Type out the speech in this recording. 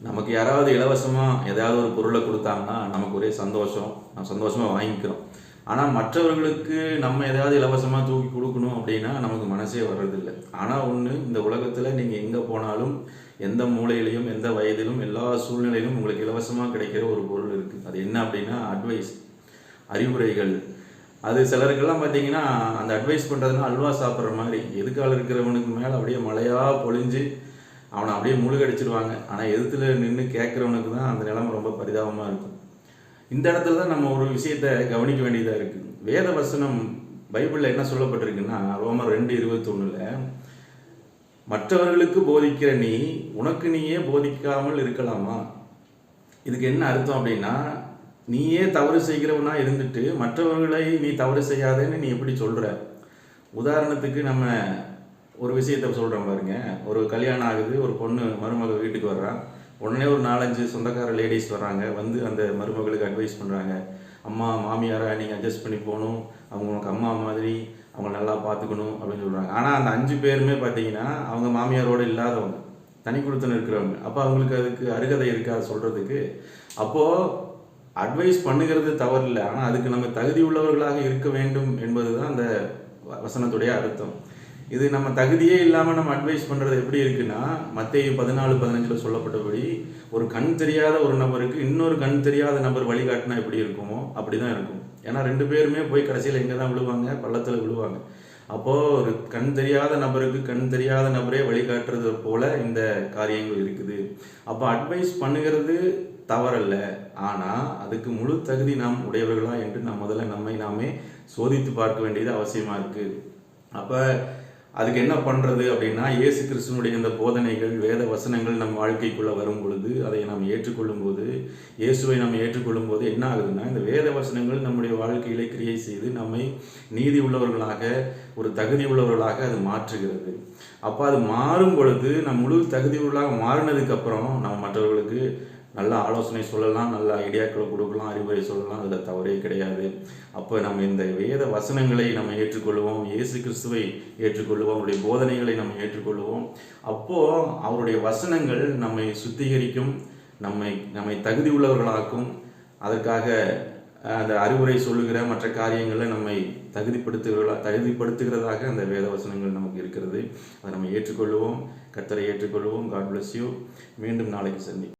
நமக்கு யாராவது இலவசமாக ஏதாவது ஒரு பொருளை கொடுத்தாங்கன்னா நமக்கு ஒரே சந்தோஷம், நம்ம சந்தோஷமாக வாங்கிக்கிறோம். ஆனால் மற்றவர்களுக்கு நம்ம ஏதாவது இலவசமாக தூக்கி கொடுக்கணும் அப்படின்னா நமக்கு மனசே வர்றதில்லை. ஆனால் ஒன்று, இந்த உலகத்தில் நீங்கள் எங்கே போனாலும் எந்த மூலையிலையும் எந்த வயதிலும் எல்லா சூழ்நிலையிலும் உங்களுக்கு இலவசமாக கிடைக்கிற ஒரு பொருள் இருக்குது. அது என்ன அப்படின்னா அட்வைஸ், அறிவுரைகள். அது சிலருக்கெல்லாம் பார்த்தீங்கன்னா அந்த அட்வைஸ் பண்ணுறதுனா அல்வா சாப்பிட்ற மாதிரி, எதுக்கால இருக்கிறவனுக்கு மேலே அப்படியே மழையாக பொழிஞ்சு அவனை அப்படியே முழுகடிச்சிருவாங்க. ஆனால் எதிர்த்துல நின்று கேட்குறவனுக்கு தான் அந்த நிலைமை ரொம்ப பரிதாபமாக இருக்கும். இந்த இடத்துல தான் நம்ம ஒரு விஷயத்தை கவனிக்க வேண்டியதாக இருக்குது. வேத வசனம் பைபிளில் என்ன சொல்லப்பட்டிருக்குன்னா, ரோமர் 2:21 மற்றவர்களுக்கு போதிக்கிற நீ உனக்கு நீயே போதிக்காமல் இருக்கலாமா? இதுக்கு என்ன அர்த்தம் அப்படின்னா, நீயே தவறு செய்கிறவனா இருந்துட்டு மற்றவர்களை நீ தவறு செய்யாதேன்னு நீ எப்படி சொல்கிற? உதாரணத்துக்கு நம்ம ஒரு விஷயத்தை சொல்கிறோம் பாருங்க. ஒரு கல்யாணம் ஆகுது, ஒரு பொண்ணு மருமக வீட்டுக்கு வர்றான். உடனே ஒரு 4-5 சொந்தக்கார லேடிஸ் வர்றாங்க. வந்து அந்த மருமகளுக்கு அட்வைஸ் பண்ணுறாங்க. அம்மா மாமியாரை நீங்கள் அட்ஜஸ்ட் பண்ணி போகணும், அவங்க உனக்கு அம்மா மாதிரி, அவங்க நல்லா பார்த்துக்கணும் அப்படின்னு சொல்கிறாங்க. ஆனால் அந்த 5 பேருமே பார்த்தீங்கன்னா அவங்க மாமியாரோடு இல்லாதவங்க, தனி கொடுத்துன்னு இருக்கிறவங்க. அப்போ அவங்களுக்கு அதுக்கு அருகதை இருக்கா சொல்கிறதுக்கு? அப்போது அட்வைஸ் பண்ணுகிறது தவறில்லை, ஆனால் அதுக்கு நம்ம தகுதி உள்ளவர்களாக இருக்க வேண்டும் என்பது தான் அந்த வசனத்துடைய அர்த்தம். இது நம்ம தகுதியே இல்லாமல் நம்ம அட்வைஸ் பண்ணுறது எப்படி இருக்குன்னா, மத்தேயு 14:15 சொல்லப்பட்டபடி ஒரு கண் தெரியாத ஒரு நபருக்கு இன்னொரு கண் தெரியாத நபர் வழிகாட்டினா எப்படி இருக்குமோ அப்படி தான் இருக்கும். ஏன்னா 2 பேருமே போய் கடைசியில் எங்கே தான் விழுவாங்க? பள்ளத்தில் விழுவாங்க. அப்போது ஒரு கண் தெரியாத நபருக்கு கண் தெரியாத நபரே வழிகாட்டுறது போல இந்த காரியங்கள் இருக்குது. அப்போ அட்வைஸ் பண்ணுகிறது தவறல்ல, ஆனால் அதுக்கு முழு தகுதி நாம் உடையவர்களா என்று நாம் முதல்ல நம்மை நாமே சோதித்து பார்க்க வேண்டியது அவசியமாக இருக்குது. அப்போ அதுக்கு என்ன பண்ணுறது அப்படின்னா, இயேசு கிறிஸ்துவனுடைய இந்த போதனைகள், வேத வசனங்கள் நம் வாழ்க்கைக்குள்ளே வரும் பொழுது, அதை நாம் ஏற்றுக்கொள்ளும் போது, இயேசுவை நாம் ஏற்றுக்கொள்ளும் போது என்ன ஆகுதுன்னா, இந்த வேத வசனங்கள் நம்முடைய வாழ்க்கையிலே கிரியை செய்து நம்மை நீதி உள்ளவர்களாக, ஒரு தகுதி உள்ளவர்களாக அது மாற்றுகிறது. அப்போ அது மாறும் பொழுது நம் முழு தகுதி உள்ளாக மாறினதுக்கப்புறம் நம்ம மற்றவர்களுக்கு நல்ல ஆலோசனை சொல்லலாம், நல்ல ஐடியாக்களை கொடுக்கலாம், அறிவுரை சொல்லலாம், அதில் தவறே கிடையாது. அப்போ நம்ம இந்த வேத வசனங்களை நம்ம ஏற்றுக்கொள்வோம், இயேசு கிறிஸ்துவை ஏற்றுக்கொள்வோம், அவருடைய போதனைகளை நம்ம ஏற்றுக்கொள்வோம். அப்போது அவருடைய வசனங்கள் நம்மை சுத்திகரிக்கும், நம்மை தகுதி உள்ளவர்களாக்கும். அதற்காக அந்த அறிவுரை சொல்லுகிற மற்ற காரியங்களில் நம்மை தகுதிப்படுத்துகிறதாக அந்த வேத வசனங்கள் நமக்கு இருக்கிறது. அதை நம்ம ஏற்றுக்கொள்வோம். கர்த்தரை ஏற்றுக்கொள்வோம். God bless you. மீண்டும் நாளைக்கு சந்திப்போம்.